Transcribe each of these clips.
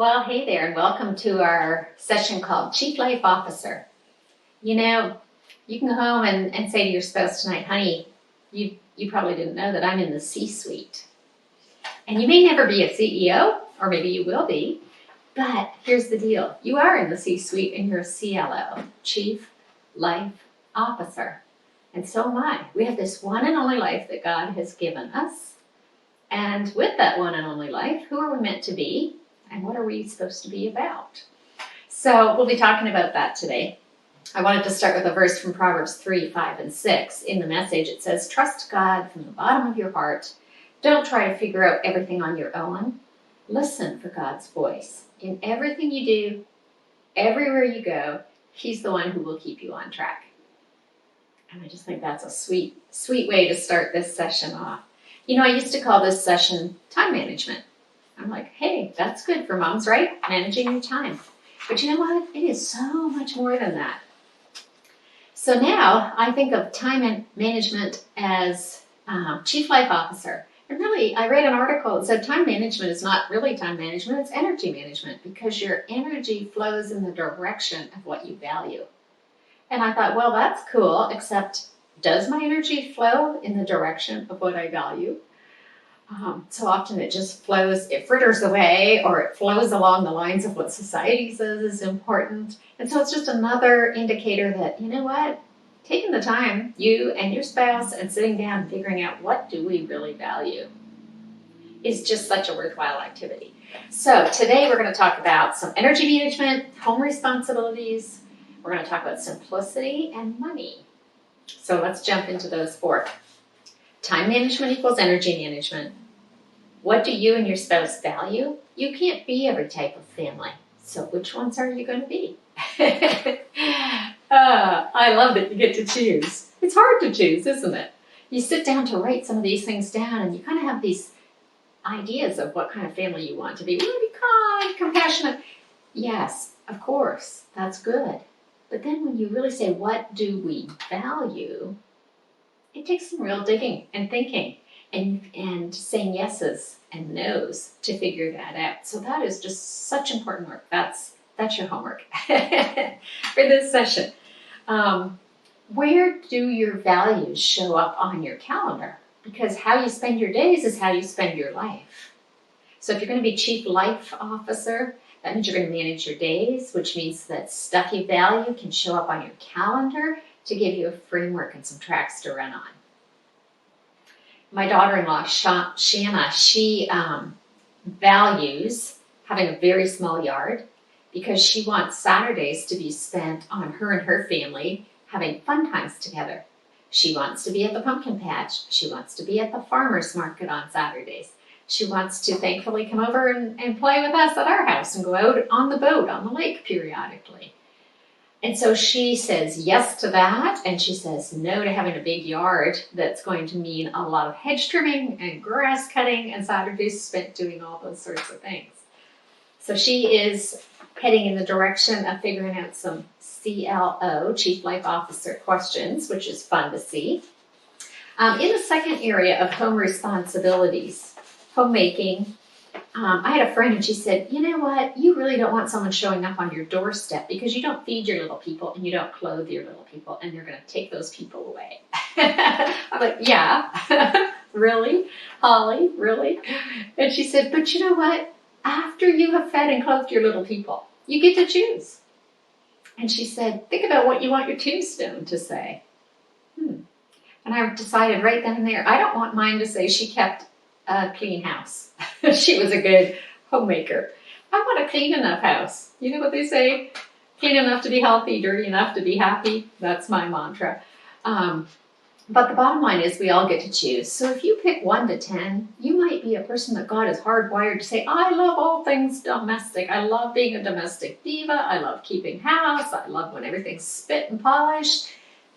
Well, hey there, and welcome to our session called Chief Life Officer. You know, you can go home and say to your spouse tonight, honey, you probably didn't know that I'm in the C-suite. And you may never be a CEO, or maybe you will be, but here's the deal. You are in the C-suite and you're a CLO, Chief Life Officer. And so am I. We have this one and only life that God has given us. And with that one and only life, who are we meant to be? And what are we supposed to be about? So we'll be talking about that today. I wanted to start with a verse from Proverbs 3, 5, and 6. In the Message, it says, trust God from the bottom of your heart. Don't try to figure out everything on your own. Listen for God's voice. In everything you do, everywhere you go, He's the one who will keep you on track. And I just think that's a sweet, sweet way to start this session off. You know, I used to call this session time management. I'm like, hey, that's good for moms, right? Managing your time. But you know what? It is so much more than that. So now I think of time management as Chief Life Officer. And really, I read an article that said time management is not really time management, it's energy management, because your energy flows in the direction of what you value. And I thought, well, that's cool, except does my energy flow in the direction of what I value? So often it just flows, it fritters away, or it flows along the lines of what society says is important. And so it's just another indicator that, you know what, taking the time, you and your spouse, and sitting down and figuring out what do we really value is just such a worthwhile activity. So today we're going to talk about some energy management, home responsibilities. We're going to talk about simplicity and money. So let's jump into those four. Time management equals energy management. What do you and your spouse value? You can't be every type of family. So which ones are you going to be? I love that you get to choose. It's hard to choose, isn't it? You sit down to write some of these things down and you kind of have these ideas of what kind of family you want to be. We want to be kind, compassionate. Yes, of course, that's good. But then when you really say, what do we value? It takes some real digging and thinking and saying yeses and nos to figure that out. So that is just such important work. That's your homework for this session. Where do your values show up on your calendar? Because how you spend your days is how you spend your life. So if you're going to be Chief Life Officer, that means you're going to manage your days, which means that stuff you value can show up on your calendar to give you a framework and some tracks to run on. My daughter-in-law, Shanna, she values having a very small yard because she wants Saturdays to be spent on her and her family having fun times together. She wants to be at the pumpkin patch. She wants to be at the farmer's market on Saturdays. She wants to thankfully come over and play with us at our house and go out on the boat on the lake periodically. And so she says yes to that, and she says no to having a big yard that's going to mean a lot of hedge trimming and grass cutting and Saturdays spent doing all those sorts of things. So she is heading in the direction of figuring out some CLO, Chief Life Officer questions, which is fun to see. In the second area of home responsibilities, homemaking, I had a friend and she said, you know what, you really don't want someone showing up on your doorstep because you don't feed your little people and you don't clothe your little people and they're going to take those people away. I'm like, yeah, really? Holly, really? And she said, but you know what, after you have fed and clothed your little people, you get to choose. And she said, think about what you want your tombstone to say. And I decided right then and there, I don't want mine to say she kept a clean house. She was a good homemaker. I want a clean enough house. You know what they say? Clean enough to be healthy, dirty enough to be happy. That's my mantra. But the bottom line is we all get to choose. So if you pick 1 to 10, you might be a person that God is hardwired to say, I love all things domestic. I love being a domestic diva. I love keeping house. I love when everything's spit and polished.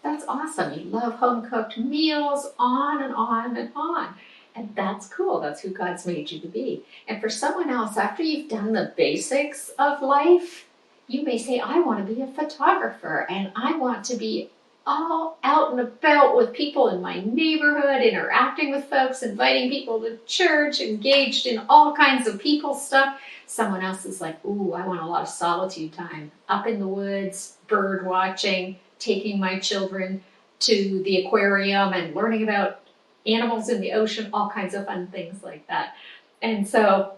That's awesome. You love home-cooked meals, on and on and on. And that's cool. That's who God's made you to be. And for someone else, after you've done the basics of life, you may say, I want to be a photographer and I want to be all out and about with people in my neighborhood, interacting with folks, inviting people to church, engaged in all kinds of people stuff. Someone else is like, ooh, I want a lot of solitude time, up in the woods, bird watching, taking my children to the aquarium and learning about animals in the ocean, all kinds of fun things like that. And so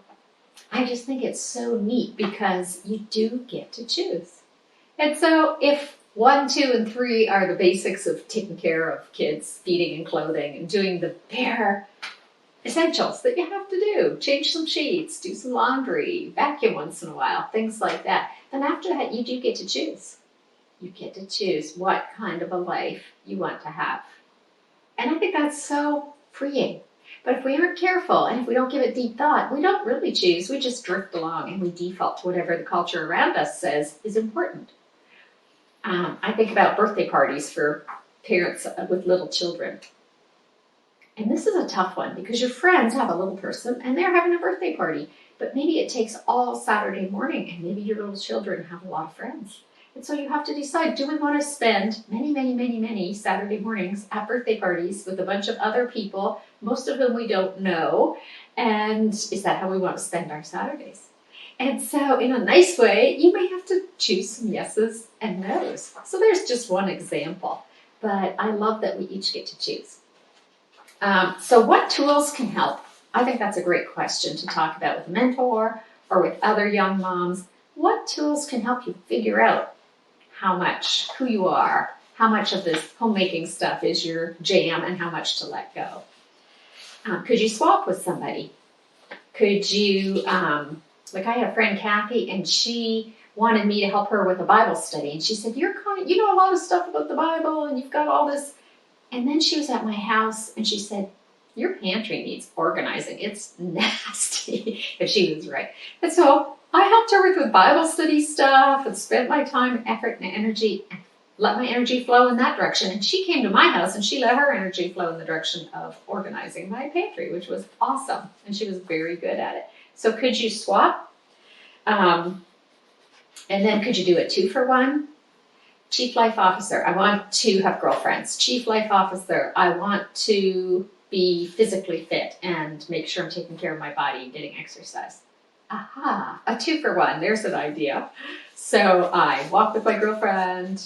I just think it's so neat because you do get to choose. And so if 1, 2, and 3 are the basics of taking care of kids, feeding and clothing, and doing the bare essentials that you have to do, change some sheets, do some laundry, vacuum once in a while, things like that, then after that you do get to choose. You get to choose what kind of a life you want to have. And I think that's so freeing. But if we aren't careful and if we don't give it deep thought, we don't really choose. We just drift along and we default to whatever the culture around us says is important. I think about birthday parties for parents with little children. And this is a tough one because your friends have a little person and they're having a birthday party. But maybe it takes all Saturday morning and maybe your little children have a lot of friends. And so you have to decide, do we want to spend many Saturday mornings at birthday parties with a bunch of other people, most of whom we don't know? And is that how we want to spend our Saturdays? And so in a nice way, you may have to choose some yeses and nos. So there's just one example, but I love that we each get to choose. So what tools can help? I think that's a great question to talk about with a mentor or with other young moms. What tools can help you figure out who you are, how much of this homemaking stuff is your jam, and how much to let go? Could you swap with somebody? Could you, like I had a friend, Kathy, and she wanted me to help her with a Bible study. And she said, you know a lot of stuff about the Bible, and you've got all this. And then she was at my house, and she said, your pantry needs organizing. It's nasty. And she was right. And so I helped her with Bible study stuff and spent my time, effort, and energy, and let my energy flow in that direction. And she came to my house and she let her energy flow in the direction of organizing my pantry, which was awesome. And she was very good at it. So could you swap? And then could you do it 2 for 1? Chief Life Officer, I want to have girlfriends. Chief Life Officer, I want to be physically fit and make sure I'm taking care of my body and getting exercise. Aha, a 2 for 1, there's an idea. So I walk with my girlfriend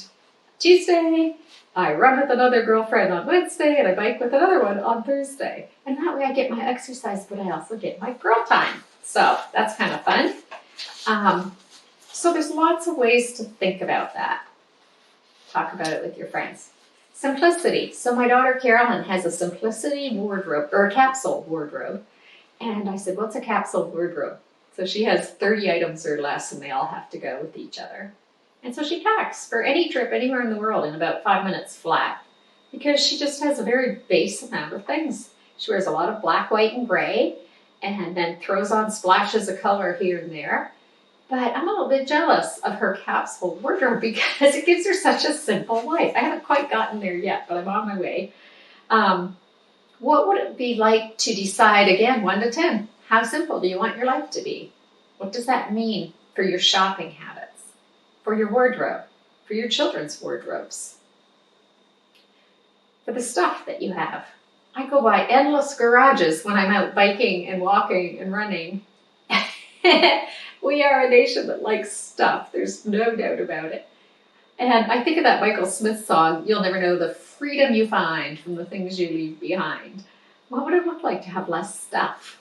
Tuesday, I run with another girlfriend on Wednesday, and I bike with another one on Thursday. And that way I get my exercise, but I also get my girl time. So that's kind of fun. So there's lots of ways to think about that. Talk about it with your friends. Simplicity. So my daughter Carolyn has a simplicity wardrobe, or a capsule wardrobe. And I said, what's a capsule wardrobe? So she has 30 items or less, and they all have to go with each other. And so she packs for any trip anywhere in the world in about 5 minutes flat, because she just has a very base amount of things. She wears a lot of black, white, and gray, and then throws on splashes of color here and there. But I'm a little bit jealous of her capsule wardrobe because it gives her such a simple life. I haven't quite gotten there yet, but I'm on my way. What would it be like to decide, again, 1 to 10, how simple do you want your life to be? What does that mean for your shopping habits, for your wardrobe, for your children's wardrobes, for the stuff that you have? I go by endless garages when I'm out biking and walking and running. We are a nation that likes stuff. There's no doubt about it. And I think of that Michael Smith song, You'll Never Know the Freedom You Find from the Things You Leave Behind. What would it look like to have less stuff?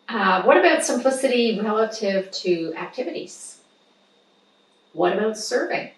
What about simplicity relative to activities? What about serving?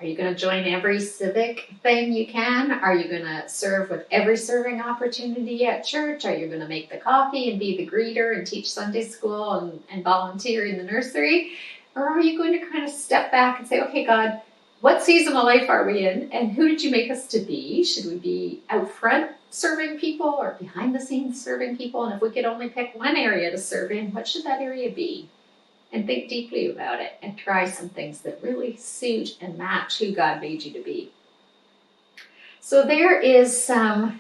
Are you going to join every civic thing you can? Are you going to serve with every serving opportunity at church? Are you going to make the coffee and be the greeter and teach Sunday school and volunteer in the nursery? Or are you going to kind of step back and say, okay, God, what season of life are we in? And who did you make us to be? Should we be out front serving people or behind the scenes serving people? And if we could only pick one area to serve in, what should that area be? And think deeply about it and try some things that really suit and match who God made you to be. So there is some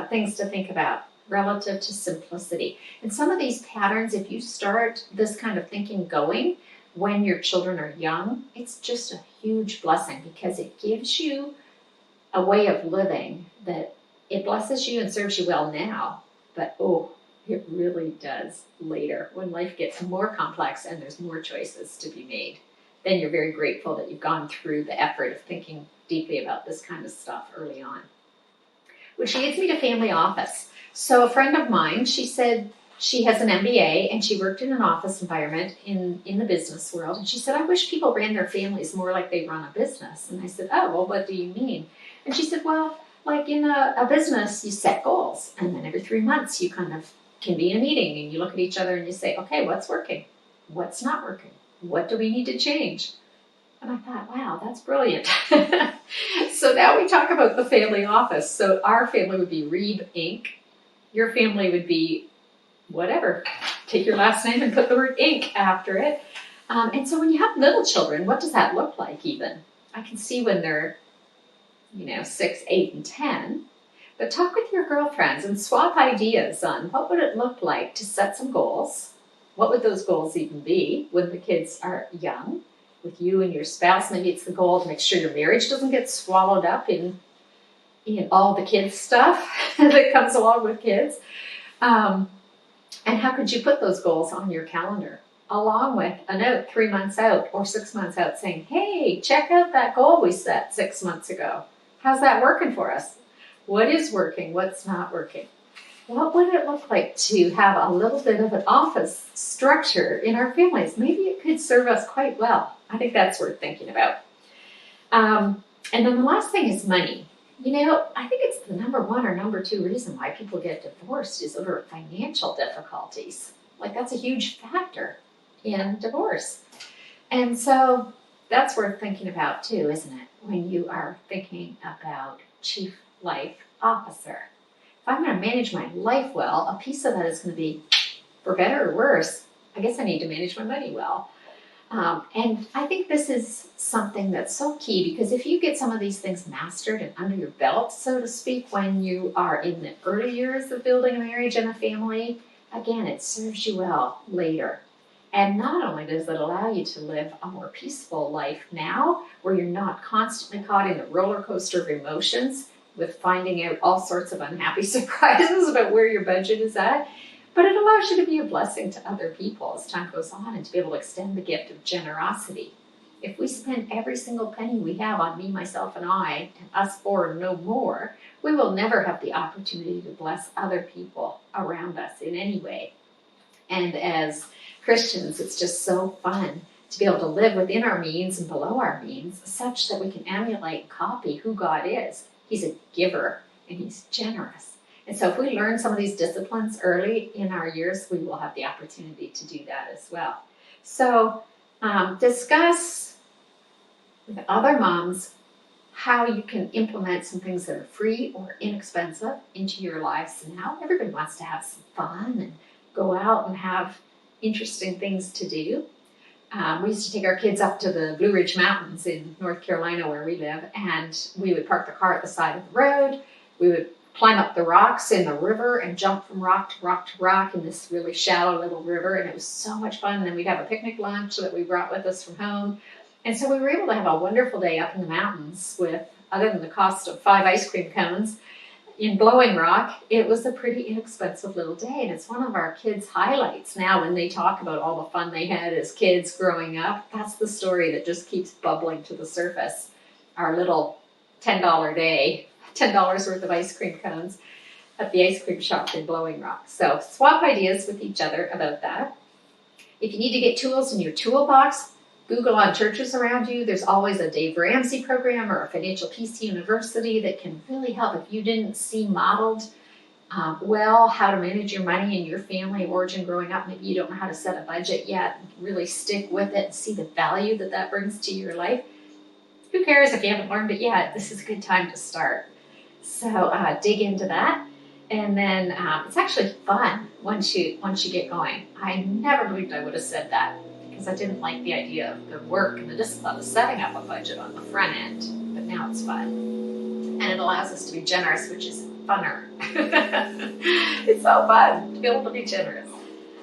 things to think about relative to simplicity. And some of these patterns, if you start this kind of thinking going when your children are young, it's just a huge blessing because it gives you a way of living that it blesses you and serves you well now, but it really does later when life gets more complex and there's more choices to be made. Then you're very grateful that you've gone through the effort of thinking deeply about this kind of stuff early on. Which leads me to family office. So a friend of mine, she said she has an MBA and she worked in an office environment in the business world. And she said, I wish people ran their families more like they run a business. And I said, oh, well, what do you mean? And she said, well, like in a business, you set goals. And then every 3 months, you kind of convene a meeting and you look at each other and you say, okay, what's working? What's not working? What do we need to change? And I thought, wow, that's brilliant. So now we talk about the family office. So our family would be Reeb Inc. Your family would be whatever. Take your last name and put the word Inc. after it. And so when you have little children, what does that look like even? I can see when they're 6, 8, and 10. But talk with your girlfriends and swap ideas on what would it look like to set some goals. What would those goals even be when the kids are young? With you and your spouse, maybe it's the goal to make sure your marriage doesn't get swallowed up in all the kids stuff that comes along with kids. And how could you put those goals on your calendar? Along with a note 3 months out or 6 months out saying, hey, check out that goal we set 6 months ago. How's that working for us? What is working? What's not working? What would it look like to have a little bit of an office structure in our families? Maybe it could serve us quite well. I think that's worth thinking about. And then the last thing is money. I think it's the number 1 or number 2 reason why people get divorced is over financial difficulties. Like that's a huge factor in divorce. And so that's worth thinking about too, isn't it? When you are thinking about chief life officer. If I'm going to manage my life well, a piece of that is going to be, for better or worse, I guess I need to manage my money well. And I think this is something that's so key because if you get some of these things mastered and under your belt, so to speak, when you are in the early years of building a marriage and a family, again, it serves you well later. And not only does it allow you to live a more peaceful life now, where you're not constantly caught in the roller coaster of emotions with finding out all sorts of unhappy surprises about where your budget is at, but it allows you to be a blessing to other people as time goes on and to be able to extend the gift of generosity. If we spend every single penny we have on me, myself, and I, and us four and no more, we will never have the opportunity to bless other people around us in any way. And as Christians, it's just so fun to be able to live within our means and below our means such that we can emulate and copy who God is. He's a giver and he's generous. And so if we learn some of these disciplines early in our years, we will have the opportunity to do that as well. So discuss with other moms how you can implement some things that are free or inexpensive into your lives now. Everybody wants to have some fun and go out and have interesting things to do. We used to take our kids up to the Blue Ridge Mountains in North Carolina where we live, and we would park the car at the side of the road. We would climb up the rocks in the river and jump from rock to rock to rock in this really shallow little river, and it was so much fun. And then we'd have a picnic lunch that we brought with us from home. And so we were able to have a wonderful day up in the mountains with, other than the cost of 5 ice cream cones, in Blowing Rock. It was a pretty inexpensive little day, and it's one of our kids' highlights now when they talk about all the fun they had as kids growing up. That's the story that just keeps bubbling to the surface. Our little $10 day, $10 worth of ice cream cones at the ice cream shop in Blowing Rock. So swap ideas with each other about that. If you need to get tools in your toolbox, Google on churches around you. There's always a Dave Ramsey program or a Financial Peace University that can really help if you didn't see modeled well how to manage your money in your family origin growing up. Maybe you don't know how to set a budget yet. Really stick with it and see the value that that brings to your life. Who cares if you haven't learned it yet? This is a good time to start. So dig into that. And then it's actually fun once you get going. I never believed I would have said that, because I didn't like the idea of the work and the discipline of setting up a budget on the front end, but now it's fun. And it allows us to be generous, which is funner. It's so fun to be able to be generous.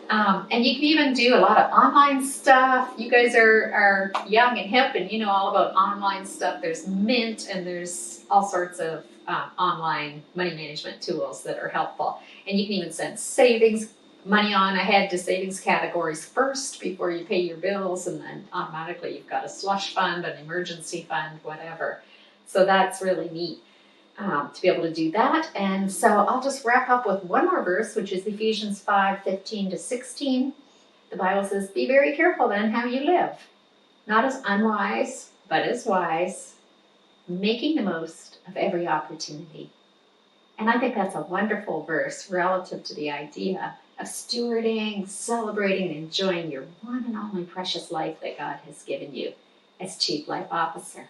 And you can even do a lot of online stuff. You guys are young and hip and you know all about online stuff. There's Mint and there's all sorts of online money management tools that are helpful. And you can even send savings money on ahead to savings categories first before you pay your bills, and then automatically you've got a slush fund, an emergency fund, whatever. So that's really neat. To be able to do that. And so I'll just wrap up with one more verse, which is Ephesians 5:15-16. The Bible says, be very careful then how you live, not as unwise, but as wise, making the most of every opportunity. And I think that's a wonderful verse relative to the idea of stewarding, celebrating, and enjoying your one and only precious life that God has given you as Chief Life Officer.